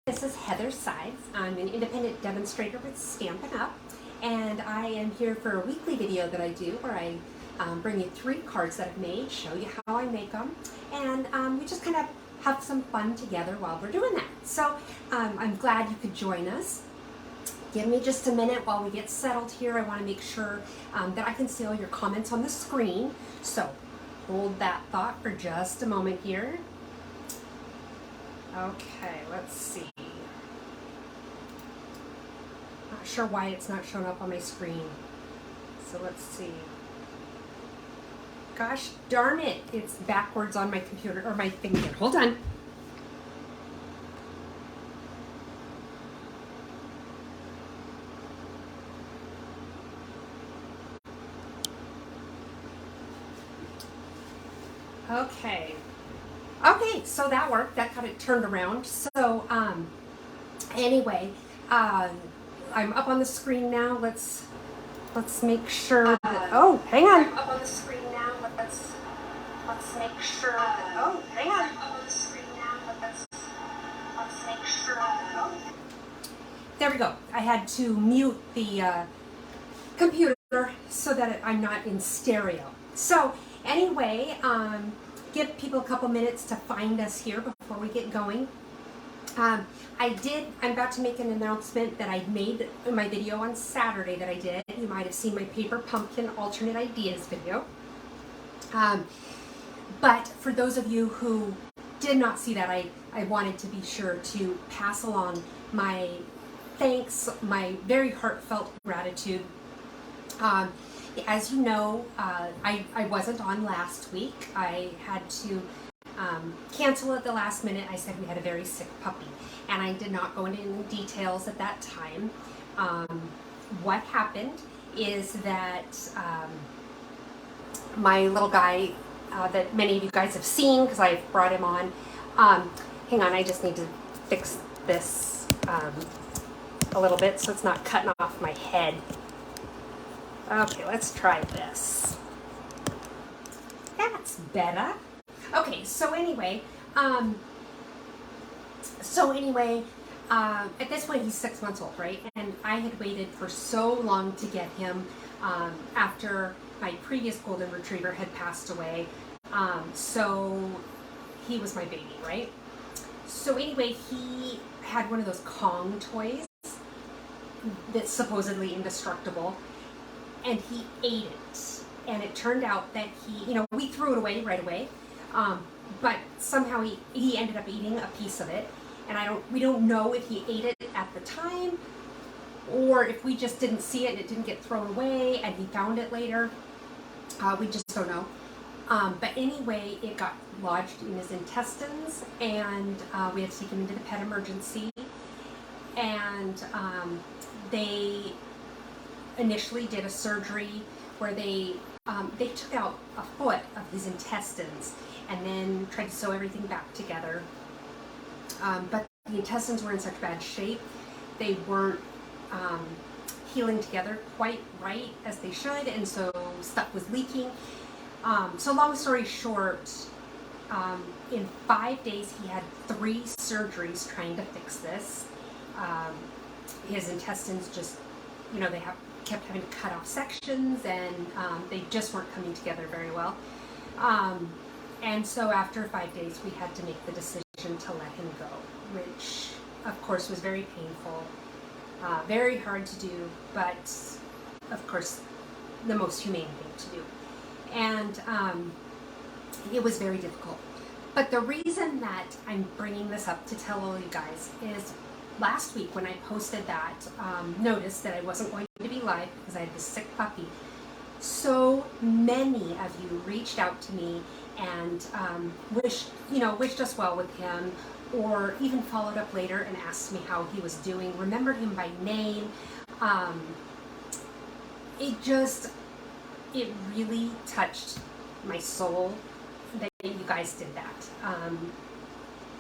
This is Heather Sides. I'm an independent demonstrator with Stampin' Up! And I am here for a weekly video that I do where I bring you 3 cards that I've made, show you how I make them, and we just kind of have some fun together while we're doing that. So I'm glad you could join us. Give me just a minute while we get settled here. I want to make sure that I can see all your comments on the screen. So hold that thought for just a moment here. Okay, let's see. Not sure why it's not showing up on my screen. So let's see. Gosh darn it, it's backwards on my computer, or my thing here. Hold on. Okay. Okay, so that worked. That got it turned around. So, anyway, I'm up on the screen now. Let's make sure that, oh, hang on. I'm up on the screen now. Let's make sure that, oh, hang on. I'm up on the screen now. Let's make sure that, oh. There we go. I had to mute the computer so that I'm not in stereo. So, anyway, give people a couple minutes to find us here before we get going. I'm about to make an announcement that I made in my video on Saturday that I did. You might have seen my paper pumpkin alternate ideas video. But for those of you who did not see that, I wanted to be sure to pass along my thanks, my very heartfelt gratitude. As you know, I wasn't on last week. I had to cancel at the last minute. I said we had a very sick puppy, and I did not go into any details at that time. What happened is that my little guy that many of you guys have seen because I've brought him on. Hang on, I just need to fix this a little bit so it's not cutting off my head. Okay, let's try this. That's better. Okay, so anyway, at this point he's 6 months old, right? And I had waited for so long to get him after my previous golden retriever had passed away. So he was my baby, right? So anyway, he had one of those Kong toys that's supposedly indestructible. And he ate it, and it turned out that we threw it away right away, but somehow he ended up eating a piece of it, and we don't know if he ate it at the time, or if we just didn't see it and it didn't get thrown away, and he found it later. We just don't know. But anyway, it got lodged in his intestines, and we had to take him into the pet emergency, and they initially did a surgery where they took out a foot of his intestines and then tried to sew everything back together. But the intestines were in such bad shape, they weren't healing together quite right as they should, and so stuff was leaking. So long story short, in 5 days he had 3 surgeries trying to fix this. His intestines just, they kept having to cut off sections, and they just weren't coming together very well. And so after 5 days, we had to make the decision to let him go, which of course was very painful, very hard to do, but of course the most humane thing to do. And it was very difficult. But the reason that I'm bringing this up to tell all you guys is last week when I posted that notice that I wasn't going to be live because I had this sick puppy, so many of you reached out to me and wished us well with him, or even followed up later and asked me how he was doing, remembered him by name. It really touched my soul that you guys did that.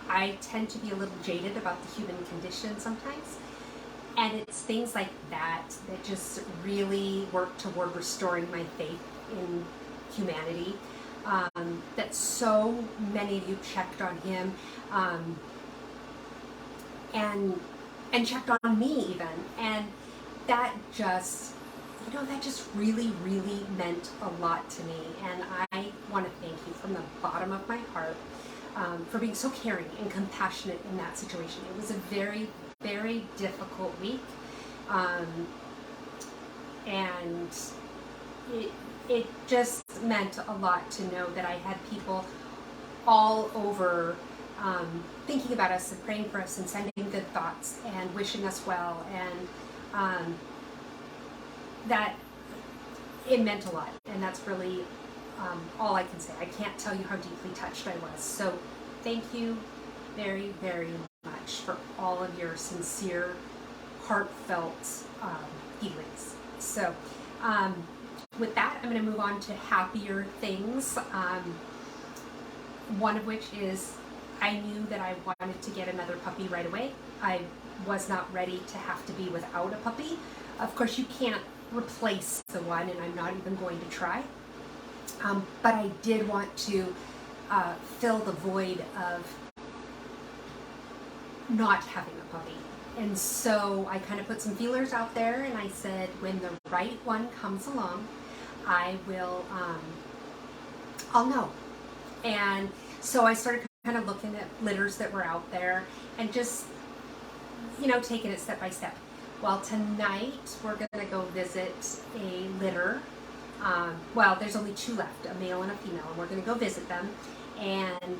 I tend to be a little jaded about the human condition sometimes, and it's things like that that just really work toward restoring my faith in humanity. That so many of you checked on him. and checked on me even, and that just, that just really, really meant a lot to me. And I want to thank you from the bottom of my heart for being so caring and compassionate in that situation. It was a very, very difficult week, and it just meant a lot to know that I had people all over thinking about us and praying for us and sending good thoughts and wishing us well, and that it meant a lot. And that's really all I can say. I can't tell you how deeply touched I was. So thank you very, very much for all of your sincere, heartfelt feelings. So with that, I'm going to move on to happier things. One of which is I knew that I wanted to get another puppy right away. I was not ready to have to be without a puppy. Of course, you can't replace the one, and I'm not even going to try. But I did want to fill the void of not having a puppy. And so I kind of put some feelers out there, and I said, when the right one comes along, I will, I'll know. And so I started kind of looking at litters that were out there and just, taking it step by step. Well, tonight we're going to go visit a litter. Well, there's only 2 left, a male and a female, and we're going to go visit them, and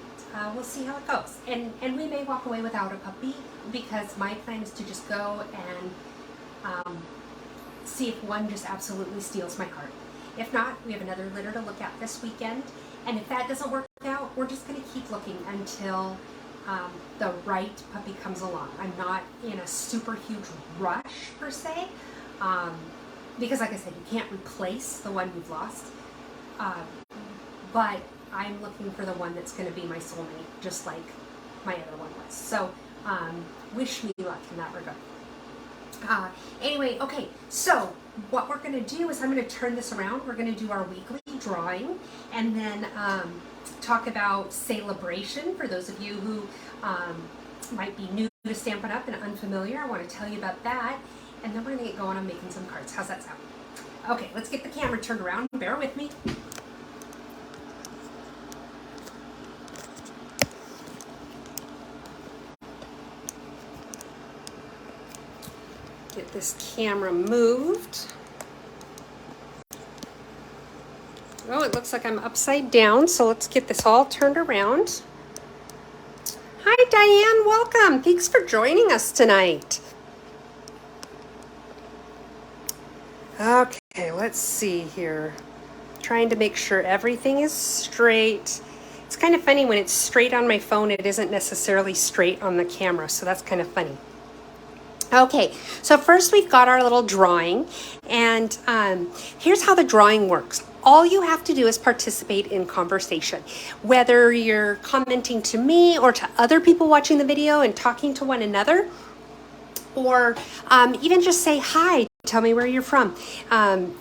we'll see how it goes. And we may walk away without a puppy, because my plan is to just go and see if one just absolutely steals my heart. If not, we have another litter to look at this weekend. And if that doesn't work out, we're just going to keep looking until the right puppy comes along. I'm not in a super huge rush per se, because like I said, you can't replace the one you've lost. But I'm looking for the one that's going to be my soulmate, just like my other one was. So wish me luck in that regard. Anyway, okay, so what we're going to do is I'm going to turn this around. We're going to do our weekly drawing, and then talk about celebration for those of you who might be new to Stampin' Up! And unfamiliar. I want to tell you about that, and then we're going to get going on making some cards. How's that sound? Okay, let's get the camera turned around. Bear with me. Get this camera moved. Oh, it looks like I'm upside down, so let's get this all turned around. Hi, Diane, welcome. Thanks for joining us tonight. Okay, let's see here. Trying to make sure everything is straight. It's kind of funny when it's straight on my phone, it isn't necessarily straight on the camera, so that's kind of funny. Okay, so first we've got our little drawing, and here's how the drawing works. All you have to do is participate in conversation, whether you're commenting to me or to other people watching the video and talking to one another, or even just say hi, tell me where you're from.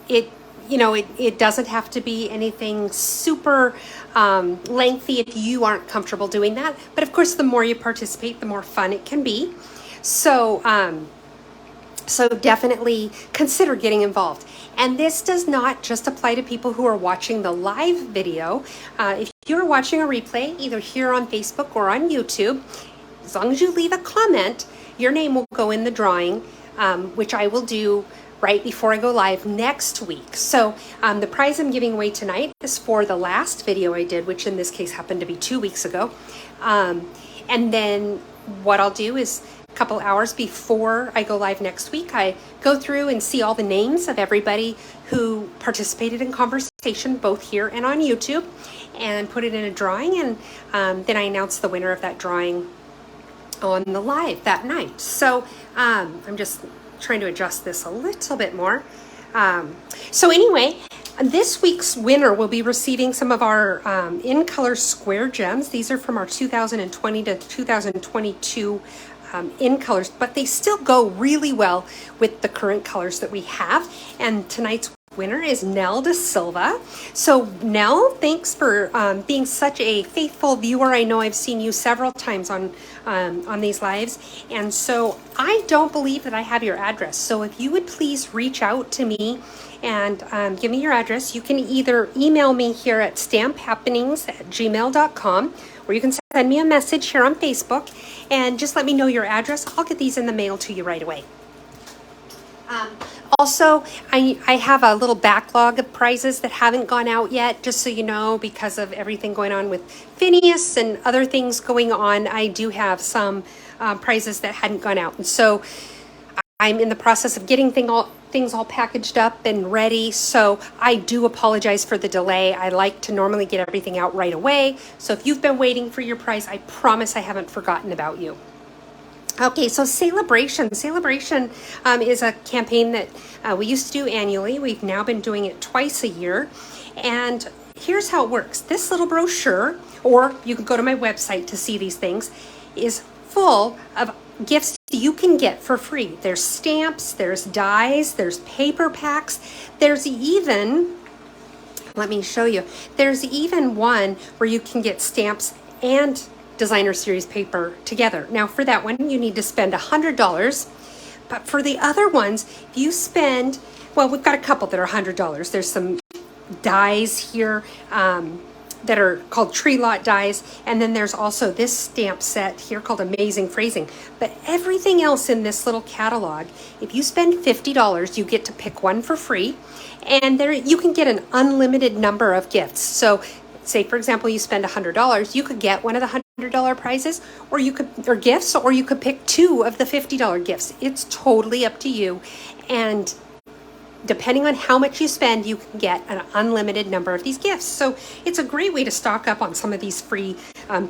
It doesn't have to be anything super lengthy if you aren't comfortable doing that. But of course, the more you participate, the more fun it can be. So definitely consider getting involved. And this does not just apply to people who are watching the live video. If you're watching a replay, either here on Facebook or on YouTube, as long as you leave a comment, your name will go in the drawing, which I will do right before I go live next week. So the prize I'm giving away tonight is for the last video I did, which in this case happened to be 2 weeks ago. And then what I'll do is couple hours before I go live next week, I go through and see all the names of everybody who participated in conversation, both here and on YouTube, and put it in a drawing, and then I announce the winner of that drawing on the live that night. So I'm just trying to adjust this a little bit more. So anyway, this week's winner will be receiving some of our in color square gems. These are from our 2020 to 2022 in colors, but they still go really well with the current colors that we have. And tonight's winner is Nell De Silva. So Nell, thanks for being such a faithful viewer. I know I've seen you several times on these lives, and so I don't believe that I have your address. So if you would please reach out to me and give me your address. You can either email me here at stamphappenings@gmail.com, or you can send me a message here on Facebook and just let me know your address. I'll get these in the mail to you right away. Also, I have a little backlog of prizes that haven't gone out yet, just so you know, because of everything going on with Phineas and other things going on. I do have some prizes that hadn't gone out. And so I'm in the process of getting things all packaged up and ready. So I do apologize for the delay. I like to normally get everything out right away. So if you've been waiting for your prize, I promise I haven't forgotten about you. Okay, so Celebration. Celebration is a campaign that we used to do annually. We've now been doing it twice a year. And here's how it works. This little brochure, or you can go to my website to see these things, is full of gifts you can get for free. There's stamps, there's dies, there's paper packs, there's even, let me show you, there's even one where you can get stamps and designer series paper together. Now for that one, you need to spend $100, but for the other ones, if you spend, well, we've got a couple that are $100. There's some dies here that are called tree lot dies, and then there's also this stamp set here called Amazing Phrasing. But everything else in this little catalog, if you spend $50, you get to pick one for free, and there you can get an unlimited number of gifts. So say, for example, you spend $100, you could get one of the $100 prizes, or you could, or gifts, or you could pick two of the $50 gifts. It's totally up to you. And depending on how much you spend, you can get an unlimited number of these gifts. So it's a great way to stock up on some of these free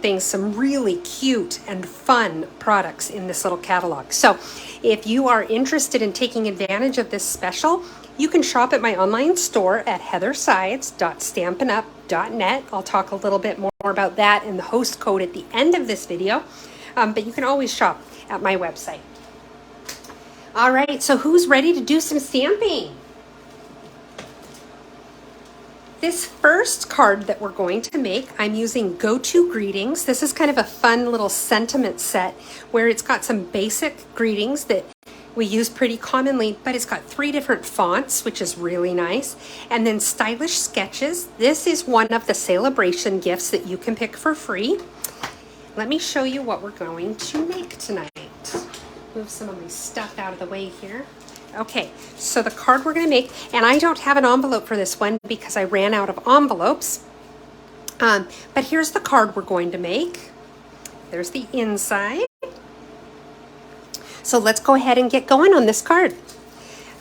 things, some really cute and fun products in this little catalog. So if you are interested in taking advantage of this special, you can shop at my online store at heathersides.stampinup.net. I'll talk a little bit more about that in the host code at the end of this video, but you can always shop at my website. All right, so who's ready to do some stamping? This first card that we're going to make, I'm using Go-To Greetings. This is kind of a fun little sentiment set where it's got some basic greetings that we use pretty commonly, but it's got 3 different fonts, which is really nice. And then stylish sketches. This is one of the celebration gifts that you can pick for free. Let me show you what we're going to make tonight. Move some of my stuff out of the way here. Okay, so the card we're going to make, and I don't have an envelope for this one because I ran out of envelopes. But here's the card we're going to make. There's the inside. So let's go ahead and get going on this card.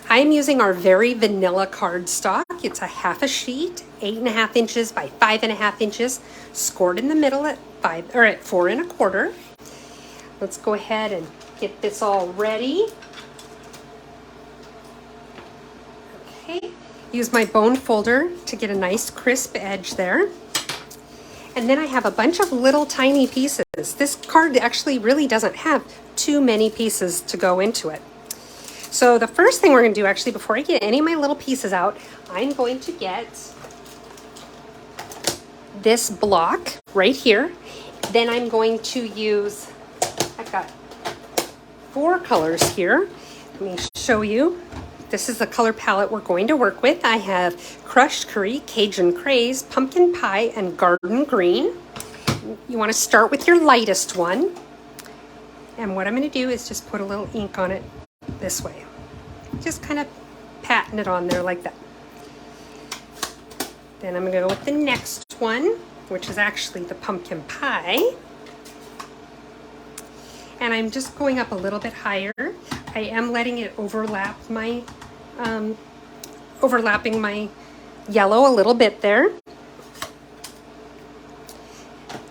I'm using our very vanilla cardstock. It's a half a sheet, 8.5 inches by 5.5 inches, scored in the middle at 4 1/4. Let's go ahead and get this all ready. Okay, use my bone folder to get a nice crisp edge there. And then I have a bunch of little tiny pieces. This card actually really doesn't have too many pieces to go into it. So the first thing we're going to do, actually, before I get any of my little pieces out, I'm going to get this block right here. Then I'm going to use, I've got 4 colors here. Let me show you. This is the color palette we're going to work with. I have Crushed Curry, Cajun Craze, Pumpkin Pie, and Garden Green. You want to start with your lightest one. And what I'm going to do is just put a little ink on it this way. Just kind of patting it on there like that. Then I'm going to go with the next one, which is actually the Pumpkin Pie. And I'm just going up a little bit higher. I am letting it overlap my, overlapping my yellow a little bit there.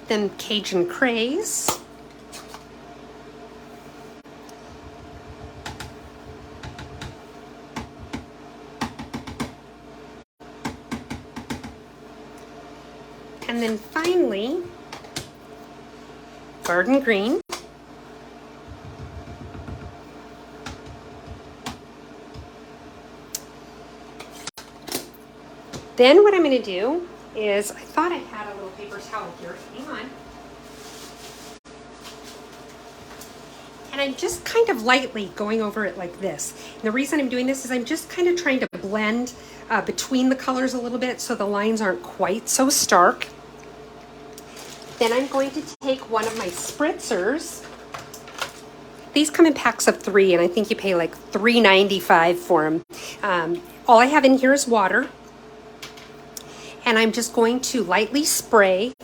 Then Cajun Craze. And then finally, Garden Green. Then what I'm going to do is, I thought I had a little paper towel here. Hang on. And I'm just kind of lightly going over it like this. And the reason I'm doing this is I'm just kind of trying to blend between the colors a little bit so the lines aren't quite so stark. Then I'm going to take one of my spritzers. These come in packs of 3, and I think you pay like $3.95 for them. All I have in here is water. And I'm just going to lightly spritz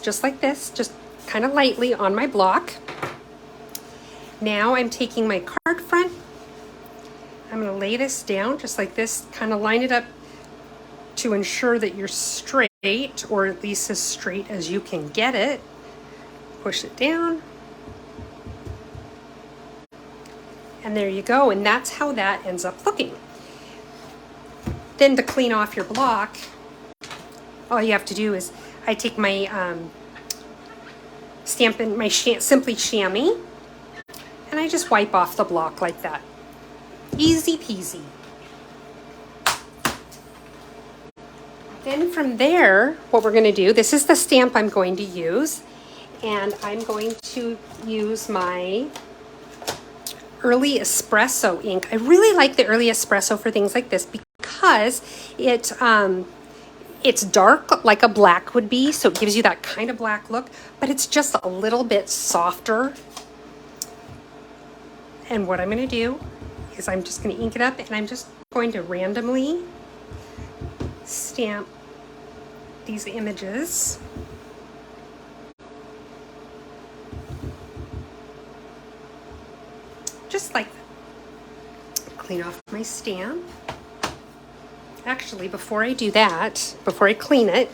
just like this, just kind of lightly on my block. Now I'm taking my card front. I'm going to lay this down just like this, kind of line it up to ensure that you're straight, or at least as straight as you can get it. Push it down. And there you go, and that's how that ends up looking. Then to clean off your block, all you have to do is, I take my Stampin', my Simply Chamois, and I just wipe off the block like that. Easy peasy. Then from there, what we're going to do, this is the stamp I'm going to use, and I'm going to use my Early Espresso ink. I really like the Early Espresso for things like this because it's dark like a black would be, so it gives you that kind of black look, but it's just a little bit softer. And what I'm going to do is I'm just going to ink it up, and I'm just going to randomly stamp these images. Just like that. Clean off my stamp. Actually, before I do that, before I clean it,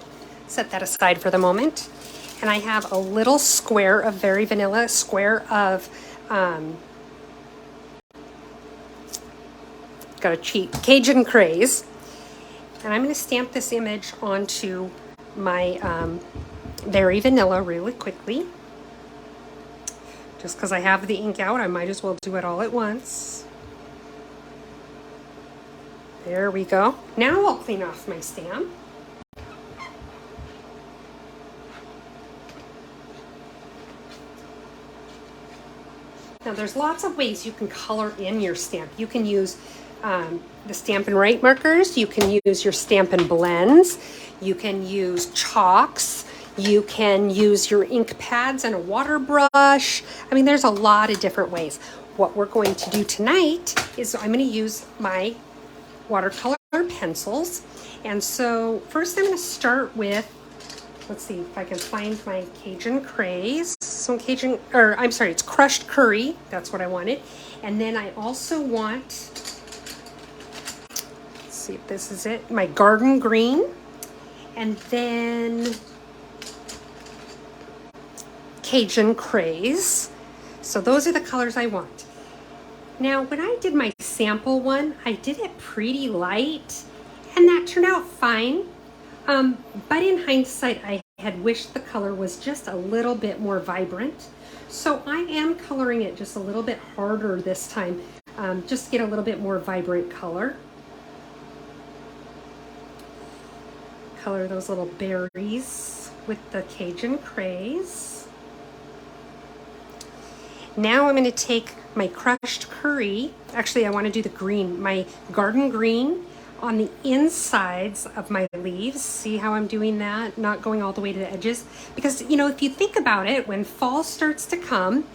set that aside for the moment. And I have a little square of Very Vanilla, square of, got a cheat, Cajun Craze. And I'm going to stamp this image onto my Very Vanilla really quickly. Just because I have the ink out, I might as well do it all at once. There we go. Now I'll clean off my stamp. Now there's lots of ways you can color in your stamp. You can use the Stampin' Write markers. You can use your Stampin' Blends. You can use chalks. You can use your ink pads and a water brush. I mean, there's a lot of different ways. What we're going to do tonight is I'm going to use my watercolor pencils. And so first I'm going to start with, let's see if I can find my Cajun Craze. Some Cajun, or I'm sorry, it's crushed curry. That's what I wanted. And then I also want, let's see if this is it, my garden green. And then Cajun Craze. So those are the colors I want. Now, when I did my sample one, I did it pretty light, and that turned out fine. But in hindsight, I had wished the color was just a little bit more vibrant. So I am coloring it just a little bit harder this time, just to get a little bit more vibrant color. Color those little berries with the Cajun Craze. Now I'm going to take my crushed curry. Actually, I want to do the green, my garden green on the insides of my leaves. See how I'm doing that? Not going all the way to the edges. Because, you know, if you think about it, when fall starts to come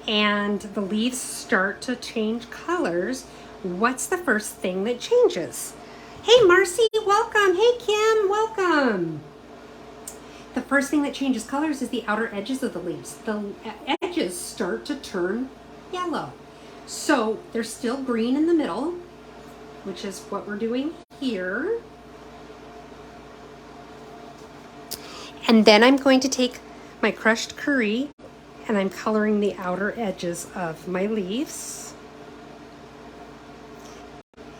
and the leaves start to change colors, what's the first thing that changes? Hey, Marcy, welcome. Hey, Kim, welcome. The first thing that changes colors is the outer edges of the leaves. The edges start to turn yellow. So they're still green in the middle, which is what we're doing here. And then I'm going to take my crushed curry and I'm coloring the outer edges of my leaves.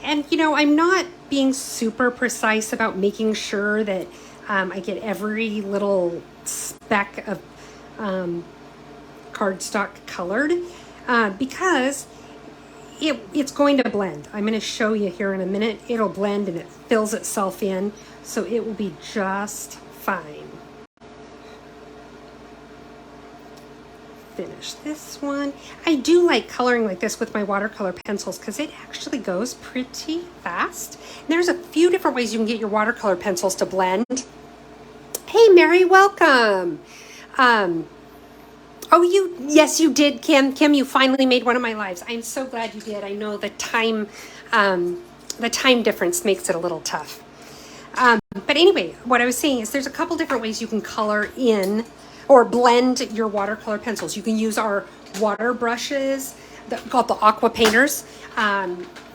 And you know, I'm not being super precise about making sure that I get every little speck of cardstock colored because it's going to blend. I'm going to show you here in a minute. It'll blend and it fills itself in, so it will be just fine. Finish this one. I do like coloring like this with my watercolor pencils because it actually goes pretty fast. And there's a few different ways you can get your watercolor pencils to blend. Hey Mary, welcome. Oh, yes, you did, Kim. Kim, you finally made one of my lives. I'm so glad you did. I know the time difference makes it a little tough. But anyway, what I was saying is there's a couple different ways you can color in or blend your watercolor pencils. You can use our water brushes called the aqua painters.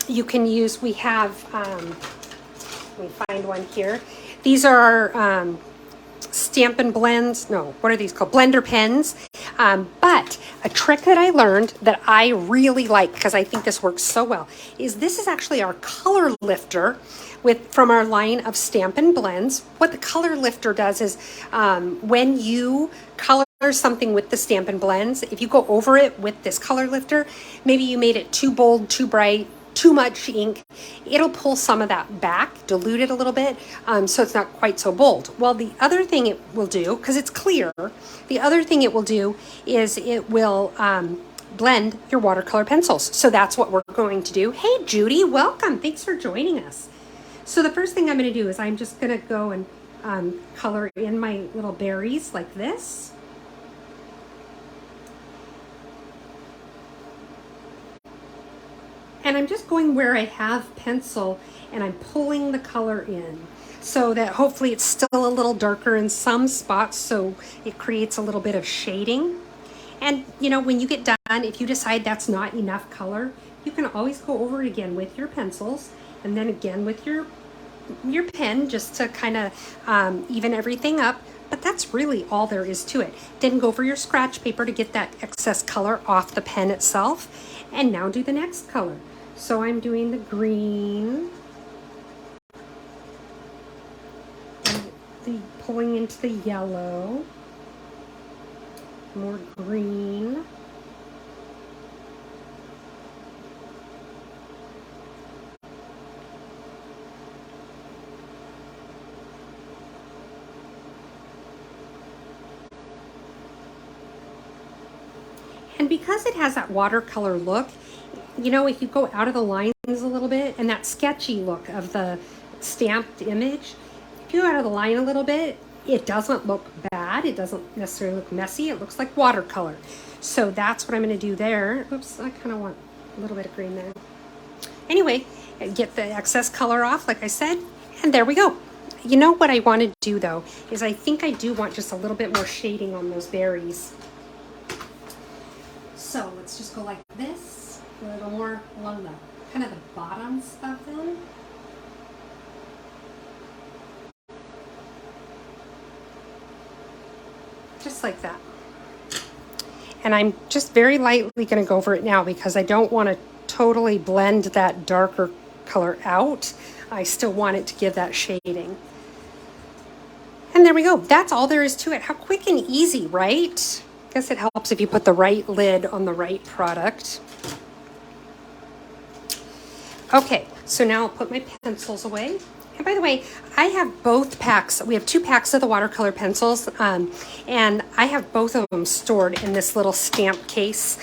You can use, we have, let me find one here. These are our Stampin' Blends, no, what are these called? Blender pens. But a trick that I learned that I really like, because I think this works so well, is this is actually our color lifter from our line of Stampin' Blends. What the color lifter does is when you color something with the Stampin' Blends, if you go over it with this color lifter, maybe you made it too bold, too bright, too much ink, it'll pull some of that back, dilute it a little bit, so it's not quite so bold. Well, the other thing it will do, because it's clear, the other thing it will do is it will blend your watercolor pencils. So that's what we're going to do. Hey, Judy, welcome. Thanks for joining us. So the first thing I'm going to do is I'm just going to go and color in my little berries like this. And I'm just going where I have pencil and I'm pulling the color in so that hopefully it's still a little darker in some spots, so it creates a little bit of shading. And you know, when you get done, if you decide that's not enough color, you can always go over it again with your pencils and then again with your pen just to kind of even everything up. But that's really all there is to it. Then go over your scratch paper to get that excess color off the pen itself. And now do the next color. So I'm doing the green, and pulling into the yellow, more green, and because it has that watercolor look, you know, if you go out of the lines a little bit and that sketchy look of the stamped image, if you go out of the line a little bit, it doesn't look bad. It doesn't necessarily look messy. It looks like watercolor. So that's what I'm going to do there. Oops, I kind of want a little bit of green there. Anyway, get the excess color off, like I said, and there we go. You know what I want to do though, is I think I do want just a little bit more shading on those berries. So let's just go like this. A little more along the kind of the bottoms of them. Just like that. And I'm just very lightly going to go over it now because I don't want to totally blend that darker color out. I still want it to give that shading. And there we go. That's all there is to it. How quick and easy, right? I guess it helps if you put the right lid on the right product. Okay, so now I'll put my pencils away. And by the way, I have both packs. We have 2 packs of the watercolor pencils, and I have both of them stored in this little stamp case.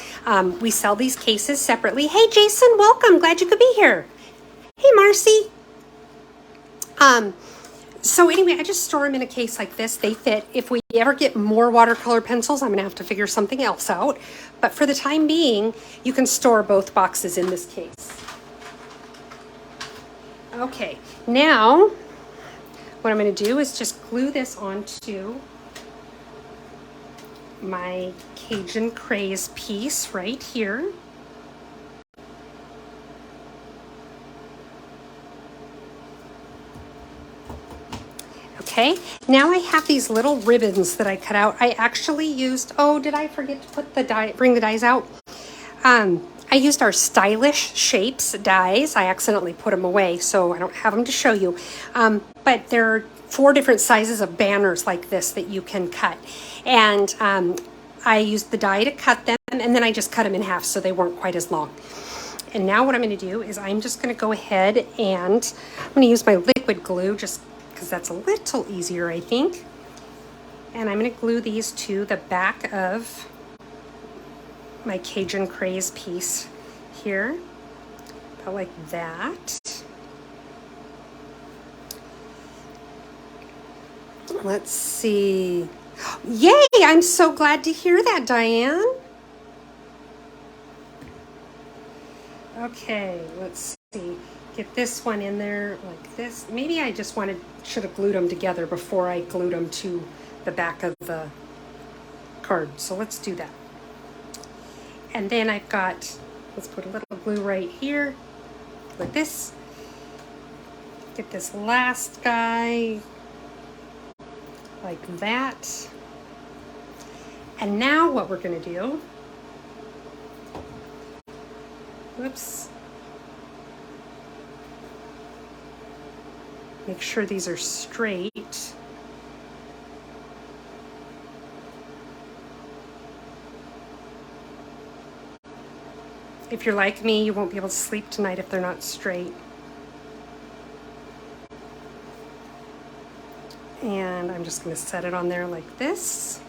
We sell these cases separately. Hey, Jason, welcome. Glad you could be here. Hey, Marcy. So anyway, I just store them in a case like this. They fit. If we ever get more watercolor pencils, I'm going to have to figure something else out. But for the time being, you can store both boxes in this case. Okay, now what I'm going to do is just glue this onto my Cajun Craze piece right here. Okay, now I have these little ribbons that I cut out. I actually used, oh, did I forget to put the die, bring the dies out? I used our Stylish Shapes dies. I accidentally put them away, so I don't have them to show you. But there are 4 different sizes of banners like this that you can cut. And I used the die to cut them, and then I just cut them in half so they weren't quite as long. And now what I'm going to do is I'm just going to go ahead and I'm going to use my liquid glue just because that's a little easier, I think. And I'm going to glue these to the back of my Cajun Craze piece here, about like that. Let's see. Yay! I'm so glad to hear that, Diane. Okay, let's see. Get this one in there like this. Maybe I just should have glued them together before I glued them to the back of the card. So let's do that. And then I've got, let's put a little glue right here, like this. Get this last guy like that. And now what we're going to do, whoops, make sure these are straight. If you're like me, you won't be able to sleep tonight if they're not straight. And I'm just going to set it on there like this.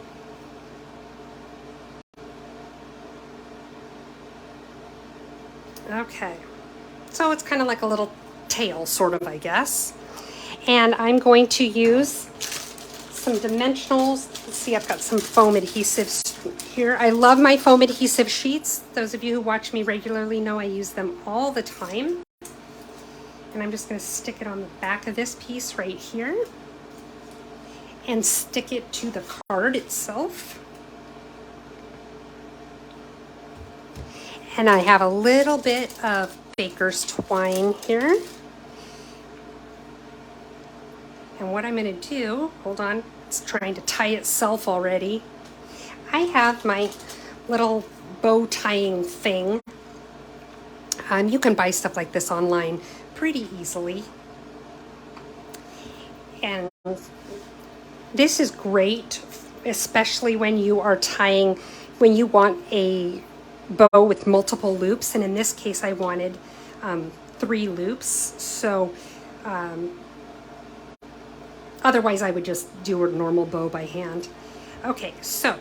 Okay, so it's kind of like a little tail, sort of, I guess. And I'm going to use some dimensionals. Let's see, I've got some foam adhesives here. I love my foam adhesive sheets. Those of you who watch me regularly know I use them all the time. And I'm just going to stick it on the back of this piece right here and stick it to the card itself. And I have a little bit of baker's twine here. And what I'm going to do, hold on, it's trying to tie itself already. I have my little bow tying thing. You can buy stuff like this online pretty easily. And this is great, especially when you are tying, when you want a bow with multiple loops. And in this case, I wanted 3 loops. So otherwise, I would just do a normal bow by hand. Okay, so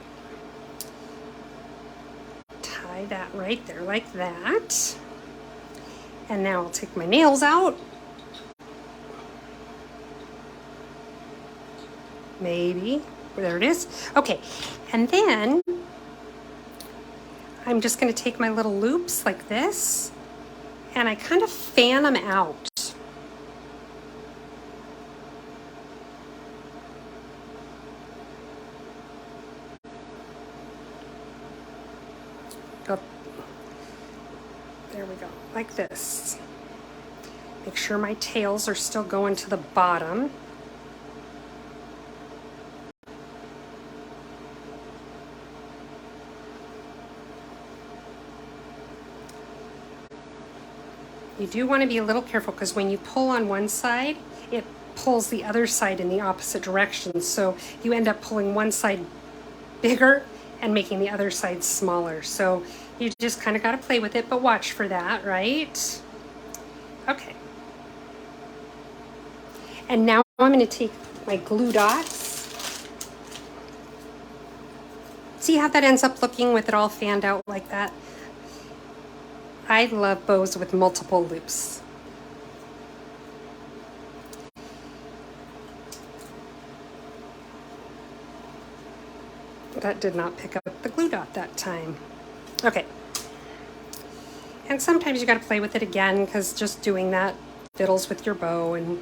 tie that right there like that. And now I'll take my nails out. Maybe. There it is. Okay, and then I'm just going to take my little loops like this, and I kind of fan them out. There we go, like this. Make sure my tails are still going to the bottom. You do want to be a little careful because when you pull on one side, it pulls the other side in the opposite direction. So you end up pulling one side bigger and making the other side smaller. So you just kind of got to play with it, but watch for that, right? Okay. And now I'm going to take my glue dots. See how that ends up looking with it all fanned out like that? I love bows with multiple loops. That did not pick up the glue dot that time. Okay. And sometimes you got to play with it again because just doing that fiddles with your bow, and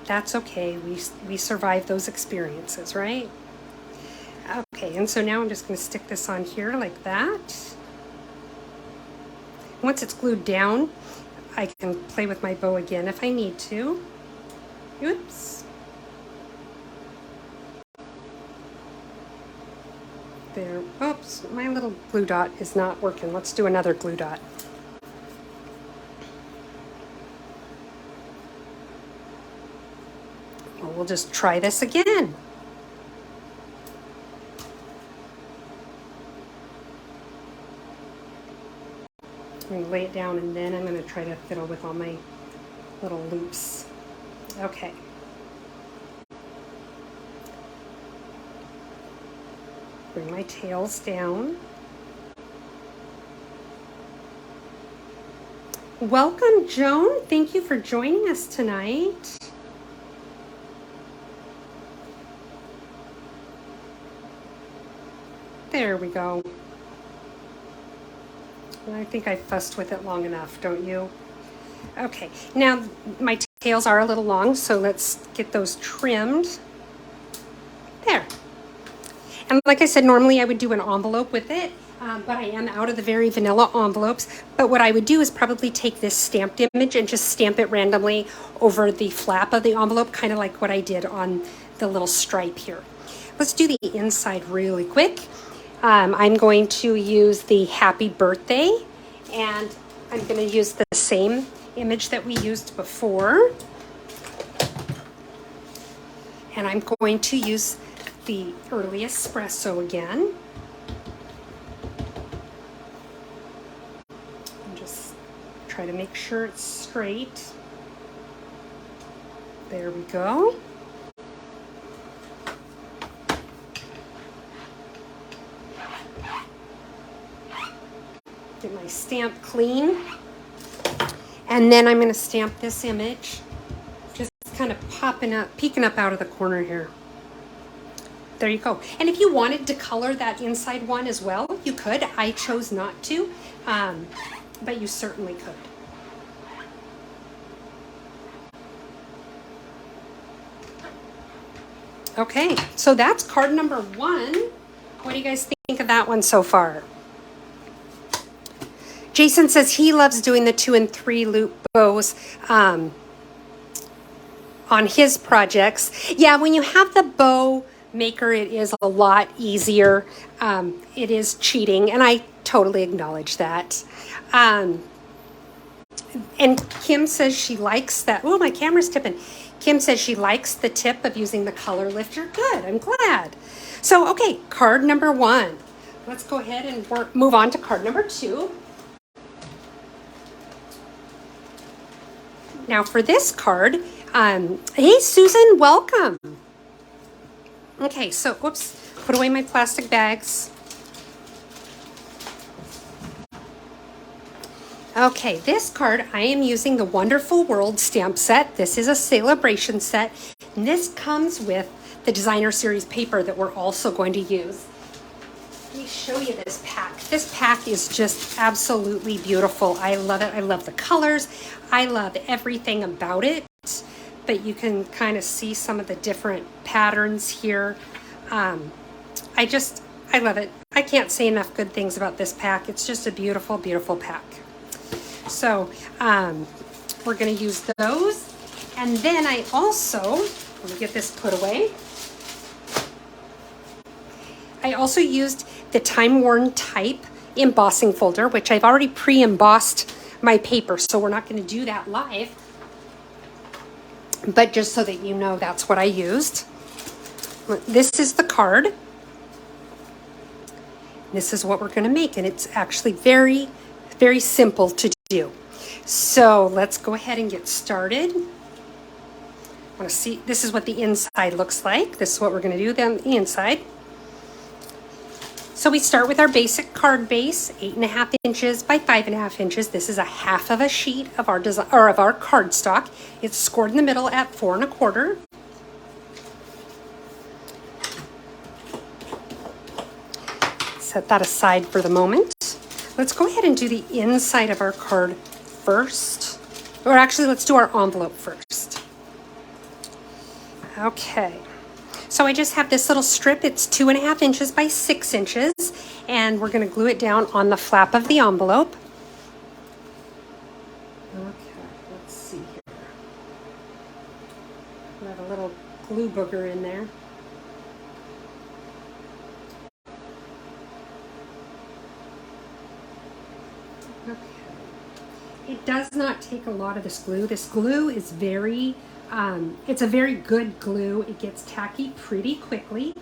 that's okay. We survive those experiences, right? Okay, and so now I'm just going to stick this on here like that. Once it's glued down, I can play with my bow again if I need to. Oops. There, oops, my little glue dot is not working. Let's do another glue dot. Well, we'll just try this again. I'm going to lay it down and then I'm going to try to fiddle with all my little loops. Okay. Bring my tails down. Welcome, Joan. Thank you for joining us tonight. There we go. I think I fussed with it long enough, don't you? Okay, now my tails are a little long, so let's get those trimmed. There. And like I said, normally I would do an envelope with it, but I am out of the very vanilla envelopes. But what I would do is probably take this stamped image and just stamp it randomly over the flap of the envelope, kind of like what I did on the little stripe here. Let's do the inside really quick. I'm going to use the happy birthday, and I'm going to use the same image that we used before. And I'm going to use the early espresso again. And just try to make sure it's straight. There we go. Get my stamp clean. And then I'm going to stamp this image, just kind of peeking up out of the corner here. There you go. And if you wanted to color that inside one as well, you could. I chose not to, but you certainly could. Okay, so that's card number 1. What do you guys think of that one so far? Jason says he loves doing the 2 and 3 loop bows on his projects. Yeah, when you have the bow maker, it is a lot easier. It is cheating, and I totally acknowledge that. And Kim says she likes that. Oh, my camera's tipping. Kim says she likes the tip of using the color lifter. Good, I'm glad. So, okay, card number 1. Let's go ahead and move on to card number 2. Now for this card, hey Susan, welcome. Okay, so, whoops, put away my plastic bags. Okay, this card, I am using the Wonderful World stamp set. This is a celebration set, and this comes with the designer series paper that we're also going to use. Let me show you this pack. This pack is just absolutely beautiful. I love it. I love the colors. I love everything about it. But you can kind of see some of the different patterns here. I love it. I can't say enough good things about this pack. It's just a beautiful, beautiful pack. So we're going to use those. And then I also, let me get this put away. I also used the time-worn type embossing folder, which I've already pre-embossed my paper, so we're not going to do that live. But just so that you know, that's what I used. This is the card. This is what we're going to make, and it's actually very, very simple to do. So let's go ahead and get started. I want to see, this is what the inside looks like. This is what we're going to do on the inside. So we start with our basic card base, 8.5 inches by 5.5 inches. This is a half of a sheet of our design, or of our cardstock. It's scored in the middle at 4 1/4. Set that aside for the moment. Let's go ahead and do the inside of our card first. Or actually, let's do our envelope first. Okay. So I just have this little strip. It's 2.5 inches by 6 inches, and we're going to glue it down on the flap of the envelope. Okay, let's see here. We have a little glue booger in there. Okay. It does not take a lot of this glue. This glue is very it's a very good glue. It gets tacky pretty quickly.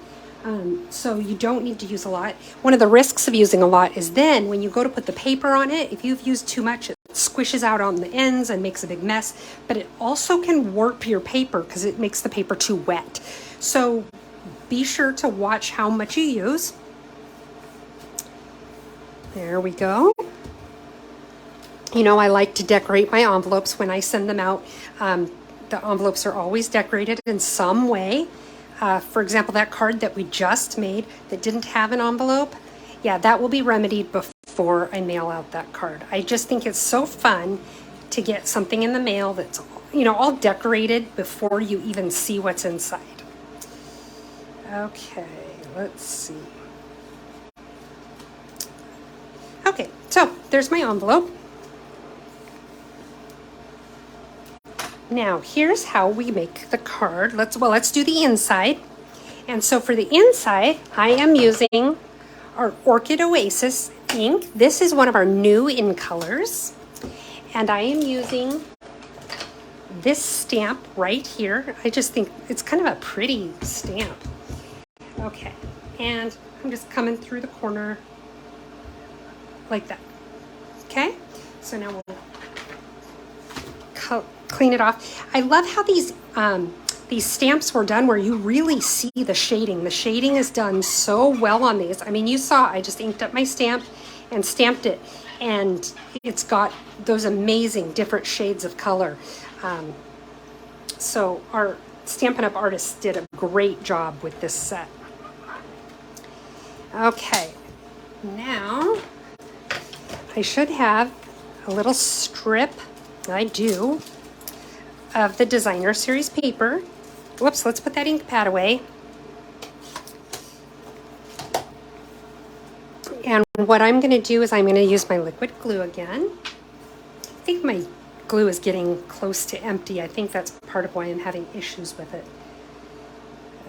So you don't need to use a lot. One of the risks of using a lot is then when you go to put the paper on it, if you've used too much, it squishes out on the ends and makes a big mess, but it also can warp your paper because it makes the paper too wet. So be sure to watch how much you use. There we go. You know, I like to decorate my envelopes when I send them out. The envelopes are always decorated in some way. For example, that card that we just made that didn't have an envelope, yeah, that will be remedied before I mail out that card. I just think it's so fun to get something in the mail that's, you know, all decorated before you even see what's inside. Okay, let's see. Okay, so there's my envelope. Now here's how we make the card. Let's do the inside. And so for the inside, I am using our Orchid Oasis ink. This is one of our new in colors. And I am using this stamp right here. I just think it's kind of a pretty stamp. Okay, and I'm just coming through the corner like that. Okay, so now we'll clean it off. I love how these stamps were done where you really see the shading. The shading is done so well on these. I mean, you saw I just inked up my stamp and stamped it, and it's got those amazing different shades of color. So our Stampin' Up! Artists did a great job with this set. Okay, now I should have a little strip, I do, of the Designer Series paper. Whoops, let's put that ink pad away. And what I'm going to do is I'm going to use my liquid glue again. I think my glue is getting close to empty. I think that's part of why I'm having issues with it.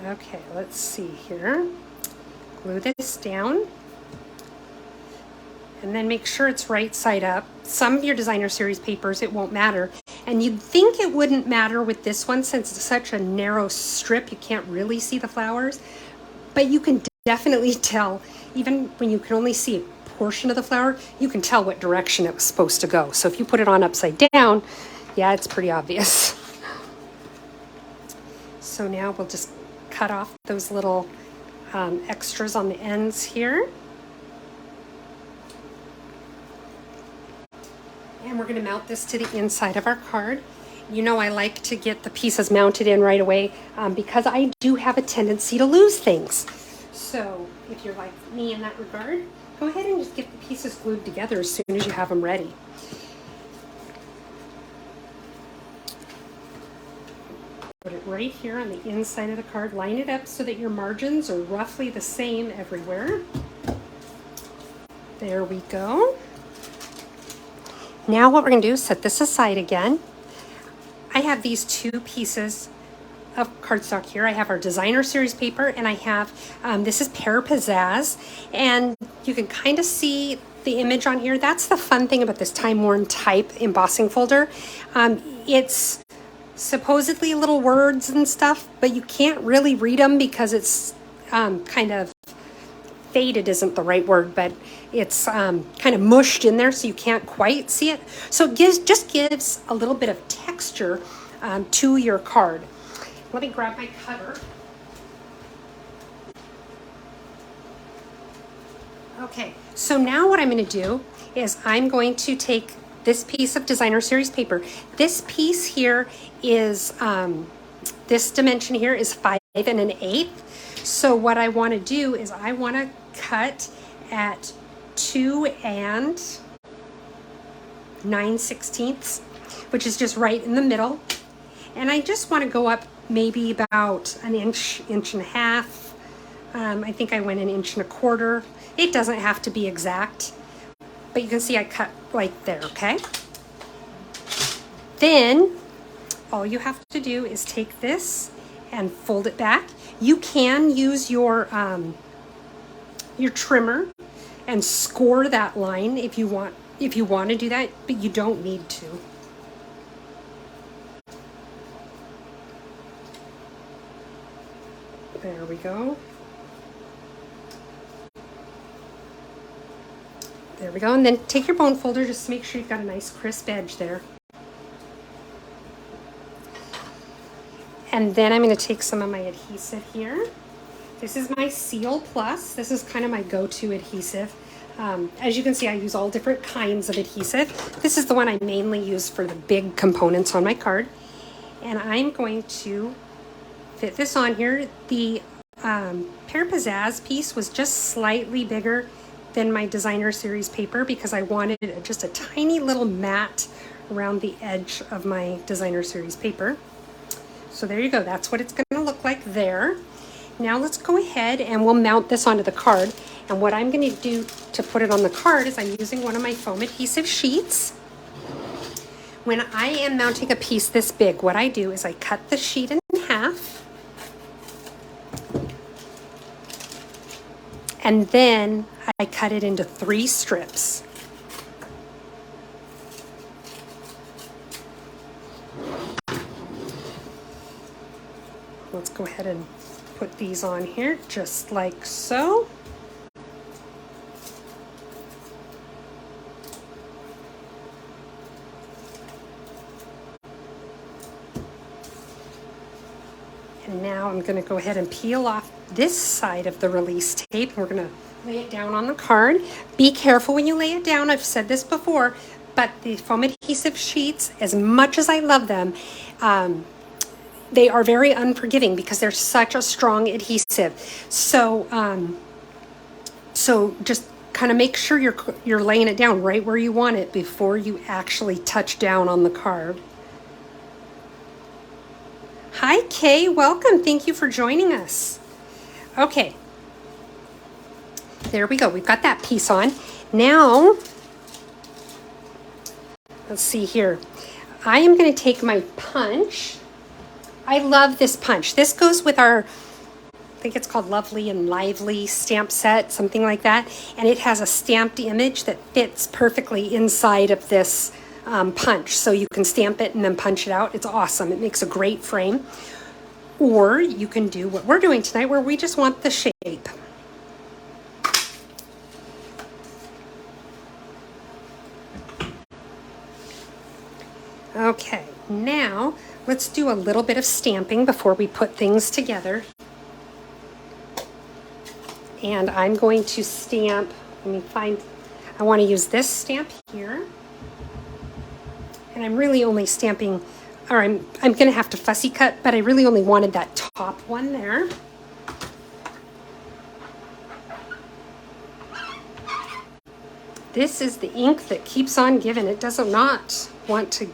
Okay, let's see here. Glue this down. And then make sure it's right side up. Some of your Designer Series papers, it won't matter. And you'd think it wouldn't matter with this one since it's such a narrow strip, you can't really see the flowers. But you can definitely tell, even when you can only see a portion of the flower, you can tell what direction it was supposed to go. So if you put it on upside down, yeah, it's pretty obvious. So now we'll just cut off those little extras on the ends here. And we're going to mount this to the inside of our card. You know I like to get the pieces mounted in right away because I do have a tendency to lose things. So if you're like me in that regard, go ahead and just get the pieces glued together as soon as you have them ready. Put it right here on the inside of the card. Line it up so that your margins are roughly the same everywhere. There we go. Now what we're going to do is set this aside again. I have these two pieces of cardstock here. I have our Designer Series paper and I have, this is Pear Pizzazz, and you can kind of see the image on here. That's the fun thing about this Time Worn Type embossing folder. It's supposedly little words and stuff, but you can't really read them because it's kind of faded isn't the right word, but it's kind of mushed in there so you can't quite see it. So it just gives a little bit of texture to your card. Let me grab my cutter. Okay, so now what I'm going to do is I'm going to take this piece of Designer Series paper. This piece here is, this dimension here is 5 1/8. So what I want to do is I want to cut at 2 9/16, which is just right in the middle. And I just want to go up maybe about an inch, inch and a half. I think I went 1 1/4 inches. It doesn't have to be exact, but you can see I cut right there, okay? Then all you have to do is take this and fold it back. You can use your trimmer and score that line if you want to do that, but you don't need to. There we go. There we go. And then take your bone folder, just to make sure you've got a nice crisp edge there. And then I'm going to take some of my adhesive here. This is my Seal Plus. This is kind of my go-to adhesive. As you can see, I use all different kinds of adhesive. This is the one I mainly use for the big components on my card. And I'm going to fit this on here. The Pear Pizzazz piece was just slightly bigger than my Designer Series paper because I wanted just a tiny little mat around the edge of my Designer Series paper. So there you go. That's what it's going to look like there. Now let's go ahead and we'll mount this onto the card. And what I'm going to do to put it on the card is I'm using one of my foam adhesive sheets. When I am mounting a piece this big, what I do is I cut the sheet in half. And then I cut it into 3 strips. Let's go ahead and put these on here just like so. And now I'm going to go ahead and peel off this side of the release tape. We're going to lay it down on the card. Be careful when you lay it down. I've said this before, but the foam adhesive sheets, as much as I love them, they are very unforgiving because they're such a strong adhesive. So, so just kind of make sure you're laying it down right where you want it before you actually touch down on the card. Hi, Kay. Welcome. Thank you for joining us. Okay. There we go. We've got that piece on. Now, let's see here. I am going to take my punch. I love this punch. This goes with our, I think it's called Lovely and Lively stamp set, something like that. And it has a stamped image that fits perfectly inside of this punch. So you can stamp it and then punch it out. It's awesome. It makes a great frame. Or you can do what we're doing tonight where we just want the shape. Okay, now let's do a little bit of stamping before we put things together. And I'm going to stamp, let me find, I want to use this stamp here. And I'm really only stamping, or I'm going to have to fussy cut, but I really only wanted that top one there. This is the ink that keeps on giving. It does not want to,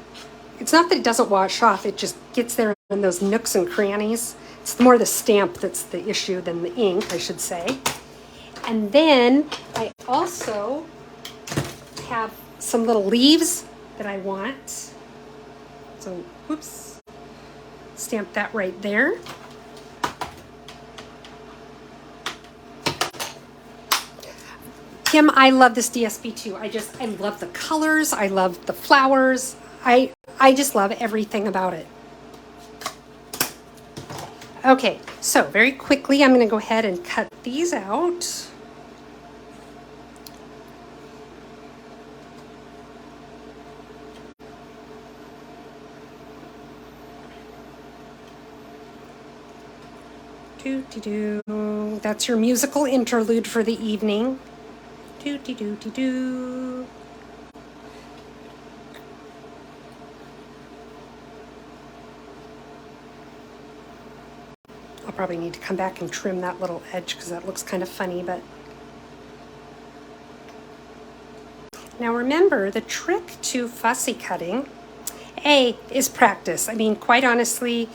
it's not that it doesn't wash off, it just gets there in those nooks and crannies. It's more the stamp that's the issue than the ink, I should say. And then I also have some little leaves that I want. So, oops, stamp that right there. Kim, I love this DSP too. I love the colors. I love the flowers. I just love everything about it. Okay, so very quickly, I'm going to go ahead and cut these out. Do-de-do. That's your musical interlude for the evening. Do-de-do-de-do. I'll probably need to come back and trim that little edge because that looks kind of funny, but now remember, the trick to fussy cutting, is practice. I mean, quite honestly,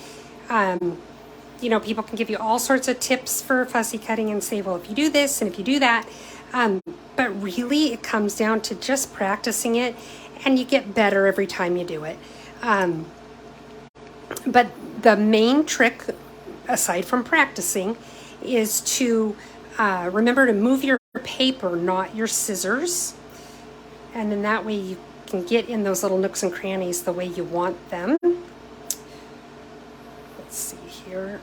you know, people can give you all sorts of tips for fussy cutting and say, well, if you do this and if you do that, but really it comes down to just practicing it, and you get better every time you do it. But the main trick, aside from practicing, is to remember to move your paper, not your scissors. And then that way you can get in those little nooks and crannies the way you want them. Let's see here.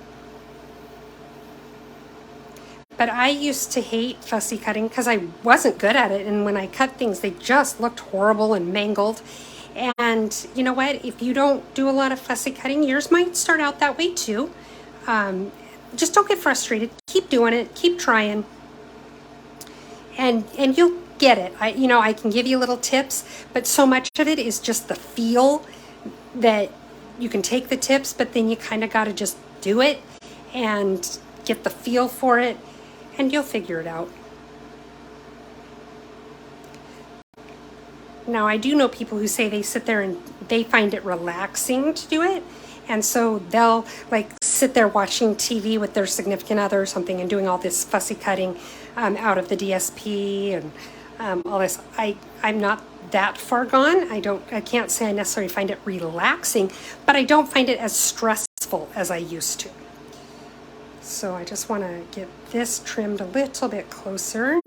But I used to hate fussy cutting because I wasn't good at it. And when I cut things, they just looked horrible and mangled. And you know what? If you don't do a lot of fussy cutting, yours might start out that way too. Just don't get frustrated. Keep doing it. Keep trying. And you'll get it. I can give you little tips, but so much of it is just the feel that you can take the tips, but then you kind of got to just do it and get the feel for it, and you'll figure it out. Now, I do know people who say they sit there and they find it relaxing to do it. And so they'll like sit there watching TV with their significant other or something and doing all this fussy cutting out of the DSP and all this. I'm not that far gone. I can't say I necessarily find it relaxing, but I don't find it as stressful as I used to. So I just want to get this trimmed a little bit closer.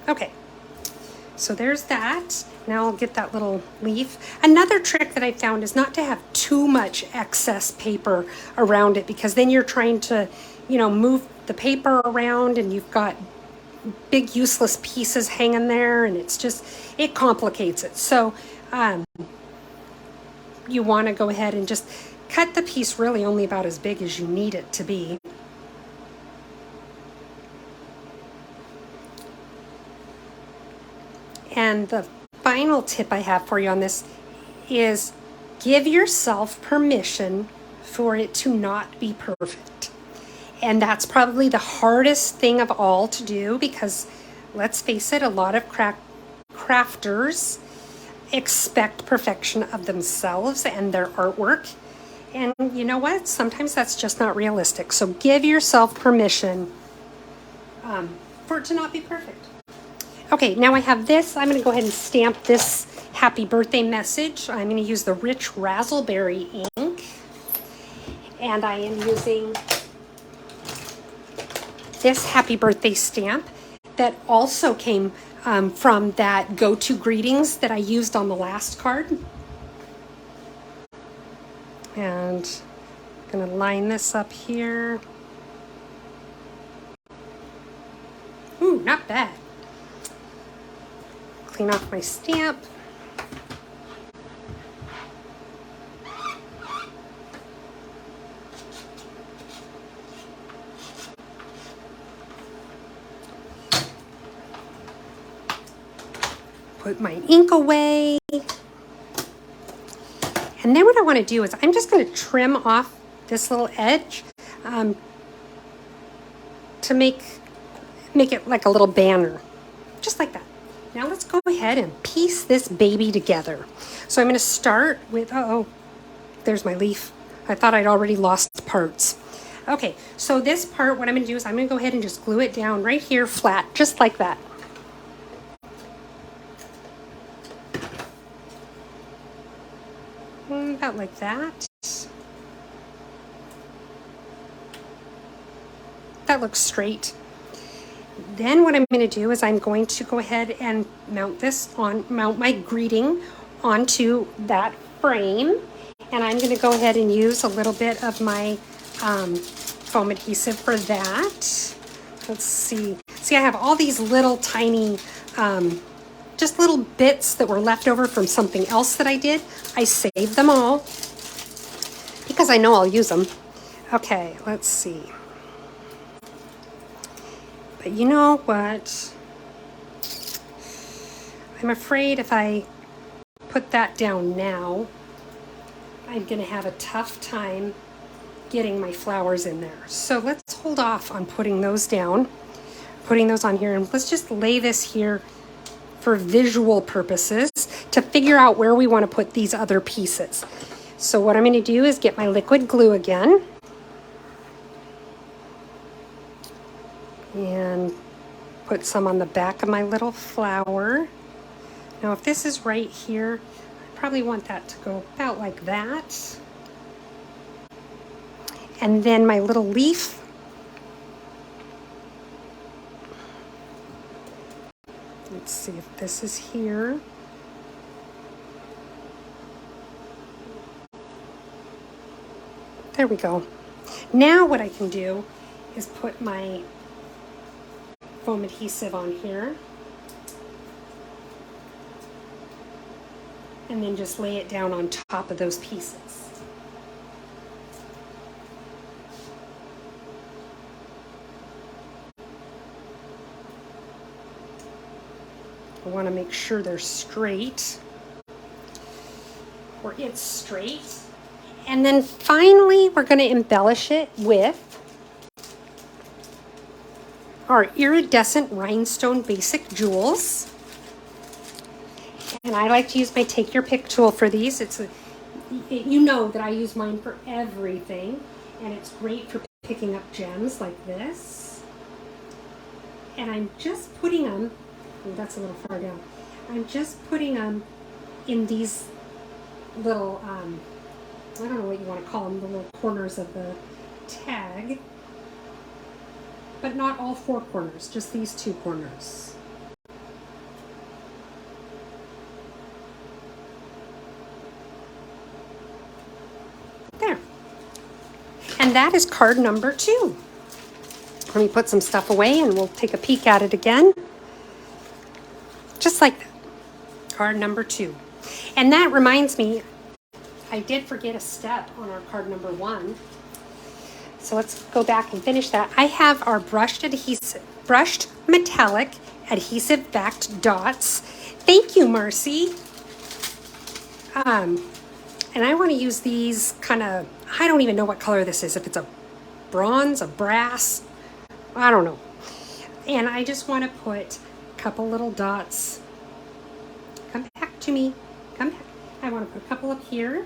Okay. So there's that. Now I'll get that little leaf. Another trick that I found is not to have too much excess paper around it, because then you're trying to, move the paper around and you've got big useless pieces hanging there, and it complicates it. So you want to go ahead and just cut the piece really only about as big as you need it to be. And the final tip I have for you on this is give yourself permission for it to not be perfect. And that's probably the hardest thing of all to do, because let's face it, a lot of crafters expect perfection of themselves and their artwork. And you know what? Sometimes that's just not realistic. So give yourself permission for it to not be perfect. Okay, now I have this. I'm going to go ahead and stamp this happy birthday message. I'm going to use the rich razzleberry ink. And I am using this happy birthday stamp that also came from that go-to greetings that I used on the last card. And I'm going to line this up here. Ooh, not bad. Clean off my stamp. Put my ink away. And then what I want to do is I'm just going to trim off this little edge to make it like a little banner, just like that. Now let's go ahead and piece this baby together. So I'm going to start with, there's my leaf. I thought I'd already lost parts. Okay, so this part, what I'm going to do is I'm going to go ahead and just glue it down right here flat, just like that. About like that. That looks straight. Then what I'm going to do is I'm going to go ahead and mount my greeting onto that frame. And I'm going to go ahead and use a little bit of my foam adhesive for that. Let's see. See, I have all these little tiny, just little bits that were left over from something else that I did. I saved them all because I know I'll use them. Okay, let's see. But you know what? I'm afraid if I put that down now, I'm going to have a tough time getting my flowers in there. So let's hold off on putting those down, putting those on here, and let's just lay this here for visual purposes to figure out where we want to put these other pieces. So what I'm going to do is get my liquid glue again. And put some on the back of my little flower. Now if this is right here, I probably want that to go about like that. And then my little leaf. Let's see if this is here. There we go. Now what I can do is put my foam adhesive on here. And then just lay it down on top of those pieces. I want to make sure they're straight, or it's straight. And then finally, we're going to embellish it with our iridescent rhinestone basic jewels. And I like to use my take your pick tool for these. You know that I use mine for everything, and it's great for picking up gems like this. And I'm just putting them, oh, that's a little far down. I'm just putting them in these little, I don't know what you want to call them, the little corners of the tag, but not all four corners, just these two corners. There. And that is card number 2. Let me put some stuff away and we'll take a peek at it again. Just like that. Card number 2. And that reminds me, I did forget a step on our card number 1. So let's go back and finish that. I have our brushed metallic adhesive backed dots. Thank you, Marcy. And I want to use these kind of, I don't even know what color this is, if it's a bronze, a brass, I don't know. And I just want to put a couple little dots. Come back to me. Come back. I want to put a couple up here.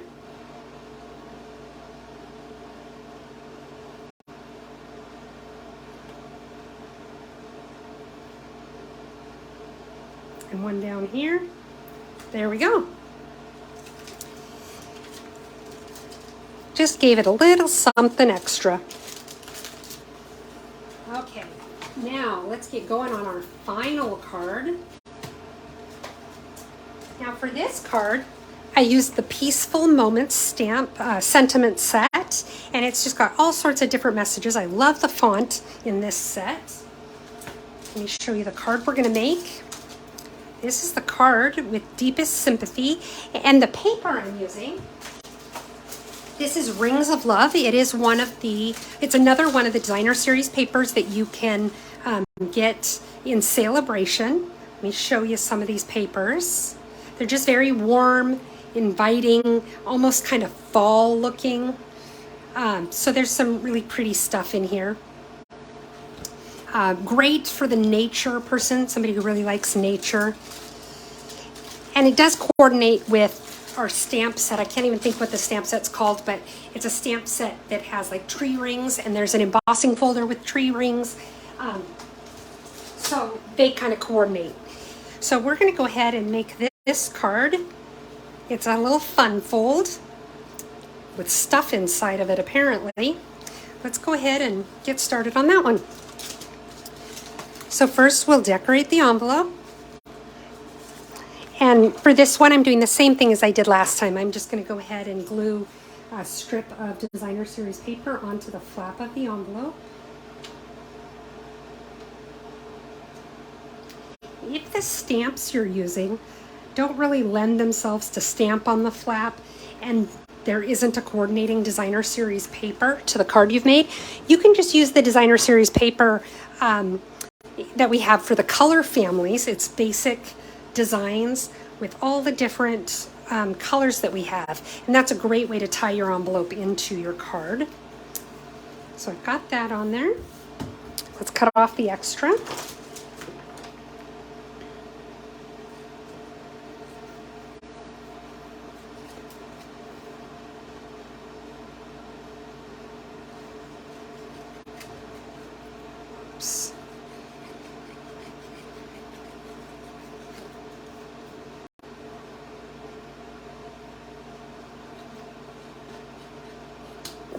And one down here. There we go. Just gave it a little something extra. Okay, now let's get going on our final card. Now for this card, I used the Peaceful Moments stamp sentiment set, and it's just got all sorts of different messages. I love the font in this set. Let me show you the card we're gonna make. This is the card with Deepest Sympathy, and the paper I'm using, this is Rings of Love. It is it's another one of the designer series papers that you can get in Celebration. Let me show you some of these papers. They're just very warm, inviting, almost kind of fall looking. So there's some really pretty stuff in here. Great for the nature person, somebody who really likes nature. And it does coordinate with our stamp set. I can't even think what the stamp set's called, but it's a stamp set that has like tree rings, and there's an embossing folder with tree rings. So they kind of coordinate. So we're going to go ahead and make this card. It's a little fun fold with stuff inside of it, apparently. Let's go ahead and get started on that one. So first we'll decorate the envelope. And for this one, I'm doing the same thing as I did last time. I'm just going to go ahead and glue a strip of designer series paper onto the flap of the envelope. If the stamps you're using don't really lend themselves to stamp on the flap, and there isn't a coordinating designer series paper to the card you've made, you can just use the designer series paper that we have for the color families. It's basic designs with all the different colors that we have, and that's a great way to tie your envelope into your card. So I've got that on there. Let's cut off the extra. Oops.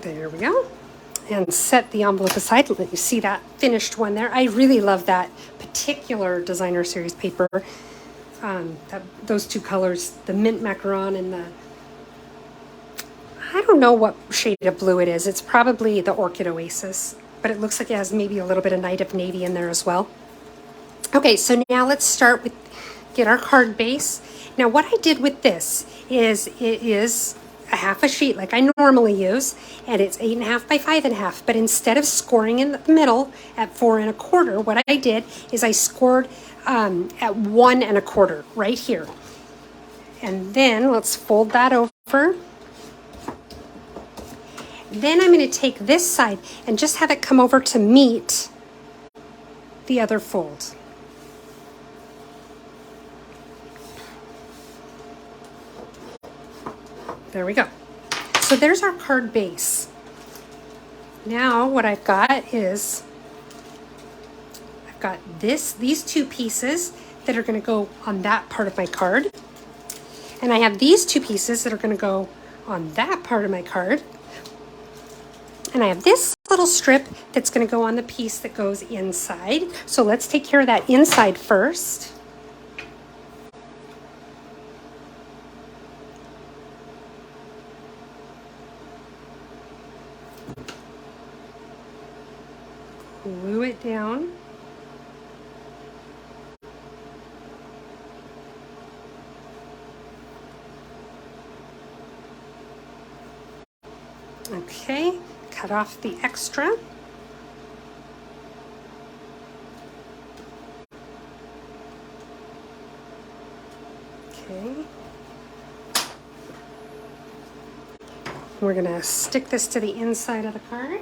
There we go. And set the envelope aside. Let you see that finished one there. I really love that particular designer series paper. Those two colors, the mint macaron and the, I don't know what shade of blue it is. It's probably the Orchid Oasis. but it looks like it has maybe a little bit of Night of Navy in there as well. Okay, so now let's start with, get our card base. Now what I did with this is, it is a half a sheet like I normally use, and it's 8.5 by 5.5, but instead of scoring in the middle at 4 1/4, what I did is I scored at 1 1/4 right here. And then let's fold that over. Then I'm going to take this side and just have it come over to meet the other fold. There we go. So there's our card base. Now what I've got is, I've got these two pieces that are going to go on that part of my card. And I have these two pieces that are going to go on that part of my card. And I have this little strip that's going to go on the piece that goes inside. So let's take care of that inside first. Glue it down. Okay, cut off the extra. Okay. We're gonna stick this to the inside of the card.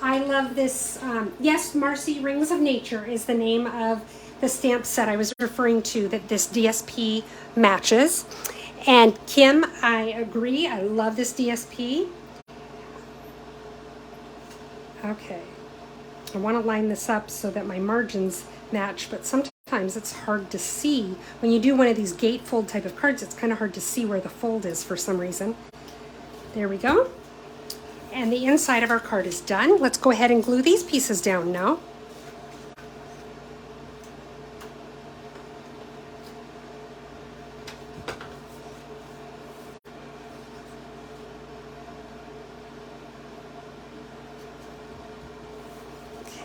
I love this. Yes, Marcy, Rings of Nature is the name of the stamp set I was referring to that this DSP matches. And Kim, I agree. I love this DSP. Okay. I want to line this up so that my margins match, but sometimes it's hard to see. When you do one of these gatefold type of cards, it's kind of hard to see where the fold is for some reason. There we go. And the inside of our card is done. Let's go ahead and glue these pieces down now.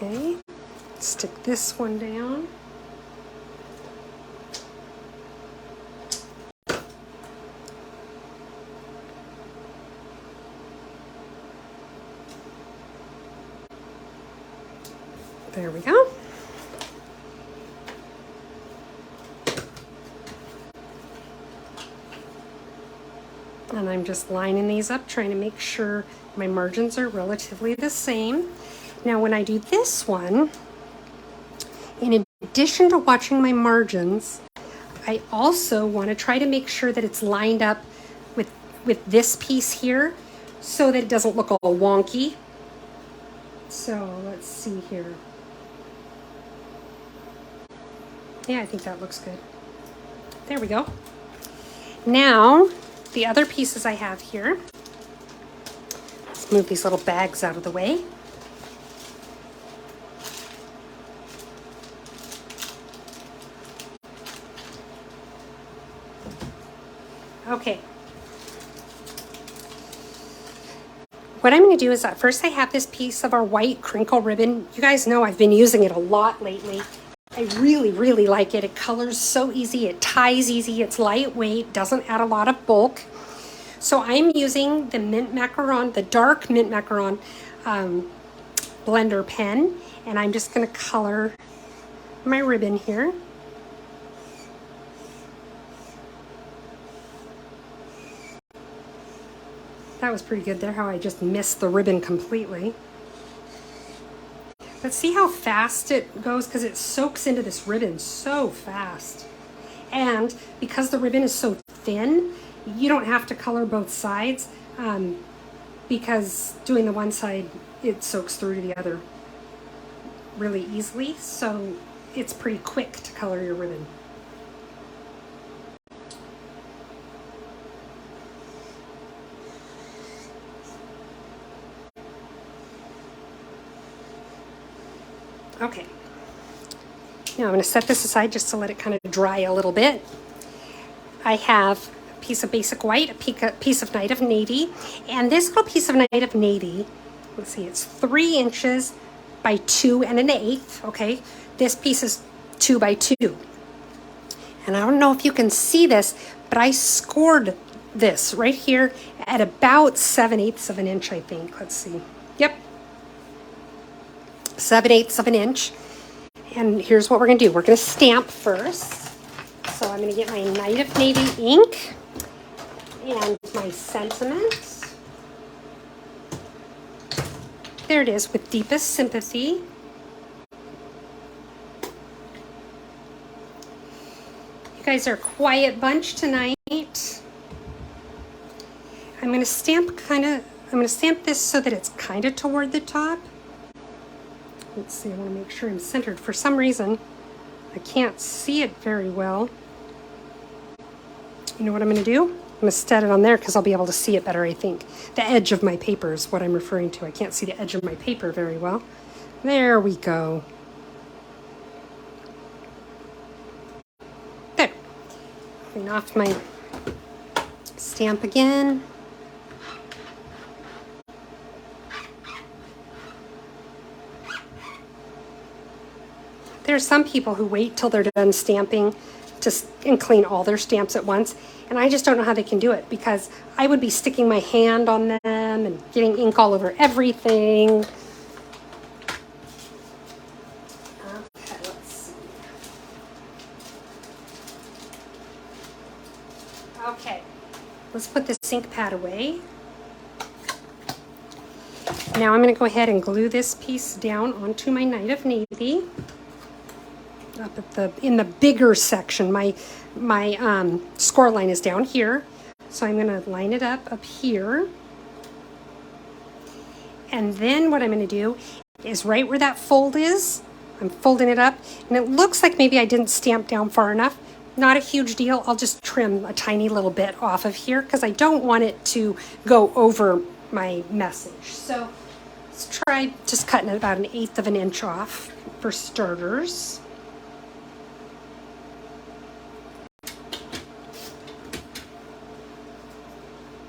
Okay, stick this one down. There we go. And I'm just lining these up, trying to make sure my margins are relatively the same. Now when I do this one, in addition to watching my margins, I also want to try to make sure that it's lined up with this piece here so that it doesn't look all wonky. So let's see here. Yeah, I think that looks good. There we go. Now, the other pieces I have here, let's move these little bags out of the way. Okay. What I'm going to do is that first I have this piece of our white crinkle ribbon. You guys know I've been using it a lot lately. I really, really like it. It colors so easy. It ties easy. It's lightweight, doesn't add a lot of bulk. So I'm using the mint macaron, the dark mint macaron blender pen, and I'm just going to color my ribbon here. That was pretty good there, how I just missed the ribbon completely. But see how fast it goes, because it soaks into this ribbon so fast. And because the ribbon is so thin, you don't have to color both sides, because doing the one side, it soaks through to the other really easily. So it's pretty quick to color your ribbon. Okay, now I'm going to set this aside just to let it kind of dry a little bit. I have piece of basic white, a piece of Night of Navy, and this little piece of Night of Navy, let's see, it's 3 inches by 2 1/8, okay? This piece is 2 by 2. And I don't know if you can see this, but I scored this right here at about 7/8 of an inch, I think. Let's see. Yep. 7/8 of an inch. And here's what we're going to do. We're going to stamp first. So I'm going to get my Night of Navy ink and my sentiment. There it is, with deepest sympathy. You guys are a quiet bunch tonight. I'm going to stamp this so that it's kind of toward the top. Let's see, I want to make sure I'm centered. For some reason, I can't see it very well. You know what I'm going to do? I'm going to set it on there because I'll be able to see it better, I think. The edge of my paper is what I'm referring to. I can't see the edge of my paper very well. There we go. There. Clean off my stamp again. There are some people who wait till they're done stamping and clean all their stamps at once, and I just don't know how they can do it because I would be sticking my hand on them and getting ink all over everything. Okay, let's see. Okay, let's put this ink pad away. Now I'm going to go ahead and glue this piece down onto my Night of Navy. Up at in the bigger section, my score line is down here, so I'm going to line it up here, and then what I'm going to do is right where that fold is, I'm folding it up, and it looks like maybe I didn't stamp down far enough. Not a huge deal. I'll just trim a tiny little bit off of here because I don't want it to go over my message. So let's try just cutting it about 1/8 of an inch off for starters.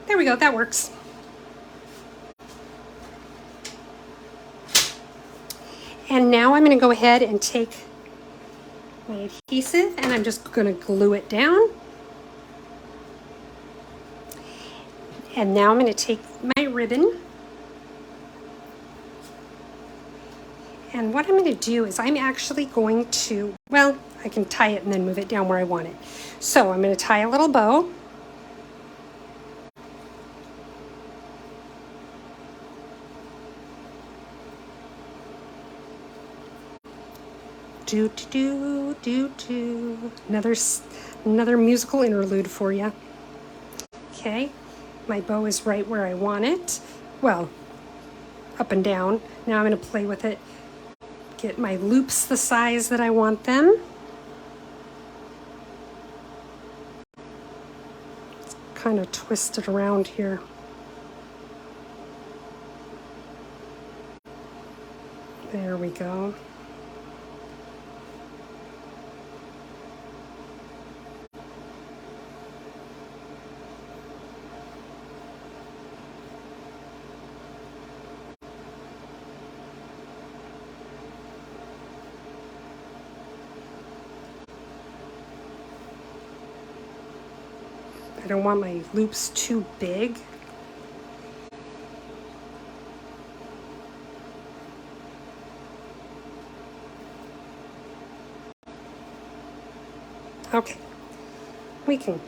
There we go, that works. And now I'm going to go ahead and take my adhesive and I'm just going to glue it down. And now I'm going to take my ribbon. And what I'm going to do is I'm actually going to, well, I can tie it and then move it down where I want it. So I'm going to tie a little bow. Do do do do. Another musical interlude for you. Okay, my bow is right where I want it. Well, up and down. Now I'm going to play with it. Get my loops the size that I want them. Kind of twist it around here. There we go. I don't want my loops too big. Okay, we can,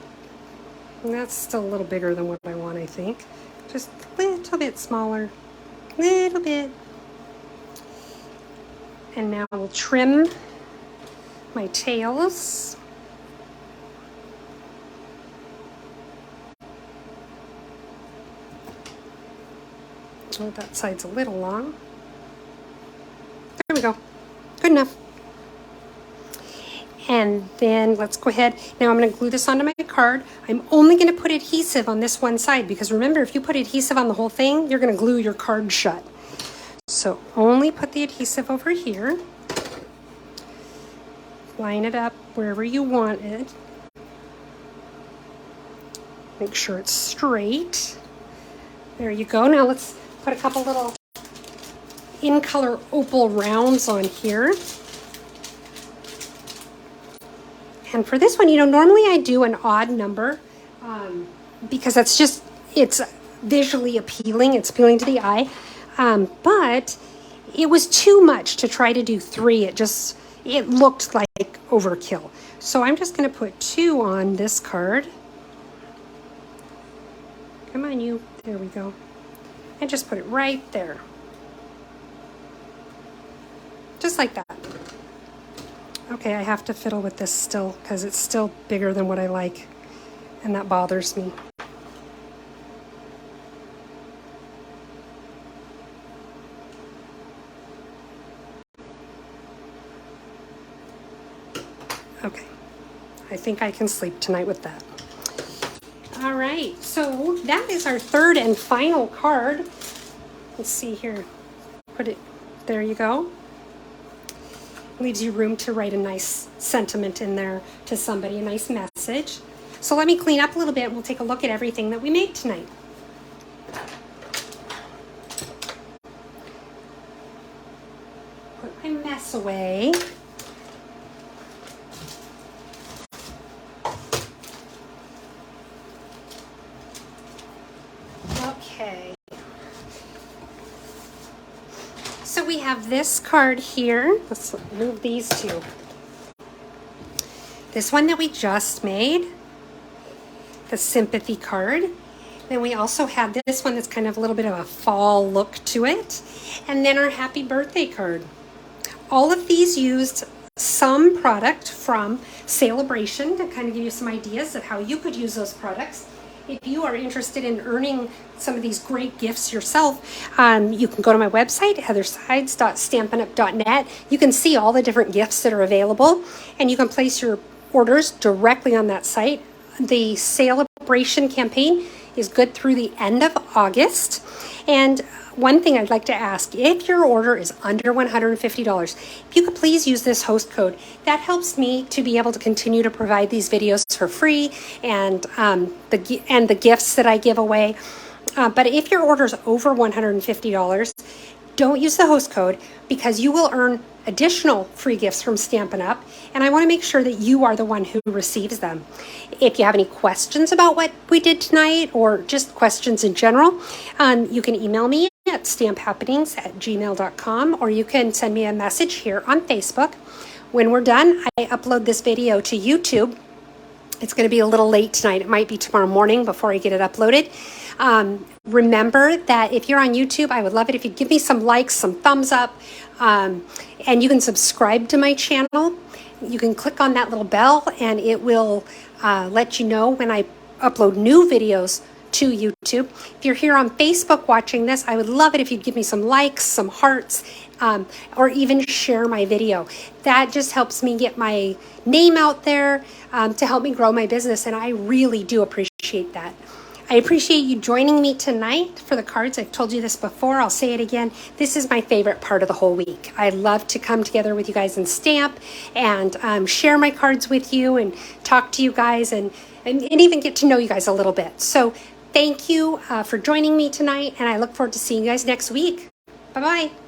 that's still a little bigger than what I want, I think. Just a little bit smaller, little bit. And now we'll trim my tails. Oh, that side's a little long. There we go. Good enough. And then let's go ahead. Now I'm going to glue this onto my card. I'm only going to put adhesive on this one side because remember, if you put adhesive on the whole thing, you're going to glue your card shut. So only put the adhesive over here. Line it up wherever you want it. Make sure it's straight. There you go. Now let's put a couple little in color opal rounds on here. And for this one, you know, normally I do an odd number because it's visually appealing. It's appealing to the eye. But it was too much to try to do 3. It looked like overkill. So I'm just going to put 2 on this card. Come on, you. There we go. And just put it right there. Just like that. Okay, I have to fiddle with this still because it's still bigger than what I like, and that bothers me. Okay, I think I can sleep tonight with that. All right, so that is our third and final card. Let's see here. Put it, there you go. Leaves you room to write a nice sentiment in there to somebody, a nice message. So let me clean up a little bit and we'll take a look at everything that we made tonight. Put my mess away. Okay. So we have this card here. Let's move these two. This one that we just made, the sympathy card. Then we also have this one that's kind of a little bit of a fall look to it. And then our happy birthday card. All of these used some product from Celebration to kind of give you some ideas of how you could use those products. If you are interested in earning some of these great gifts yourself, you can go to my website, heathersides.stampinup.net. You can see all the different gifts that are available, and you can place your orders directly on that site. The Celebration campaign is good through the end of August. And one thing I'd like to ask, if your order is under $150, if you could please use this host code. That helps me to be able to continue to provide these videos for free and the gifts that I give away. But if your order is over $150, don't use the host code because you will earn additional free gifts from Stampin' Up! And I want to make sure that you are the one who receives them. If you have any questions about what we did tonight or just questions in general, you can email me at stamphappenings@gmail.com or you can send me a message here on Facebook. When we're done, I upload this video to YouTube. It's going to be a little late tonight. It might be tomorrow morning before I get it uploaded. Remember that if you're on YouTube, I would love it if you'd give me some likes, some thumbs up, and you can subscribe to my channel. You can click on that little bell and it will let you know when I upload new videos to YouTube. If you're here on Facebook watching this, I would love it if you'd give me some likes, some hearts, or even share my video. That just helps me get my name out there to help me grow my business, and I really do appreciate that. I appreciate you joining me tonight for the cards. I've told you this before. I'll say it again. This is my favorite part of the whole week. I love to come together with you guys and stamp and share my cards with you and talk to you guys and even get to know you guys a little bit. So thank you for joining me tonight, and I look forward to seeing you guys next week. Bye-bye.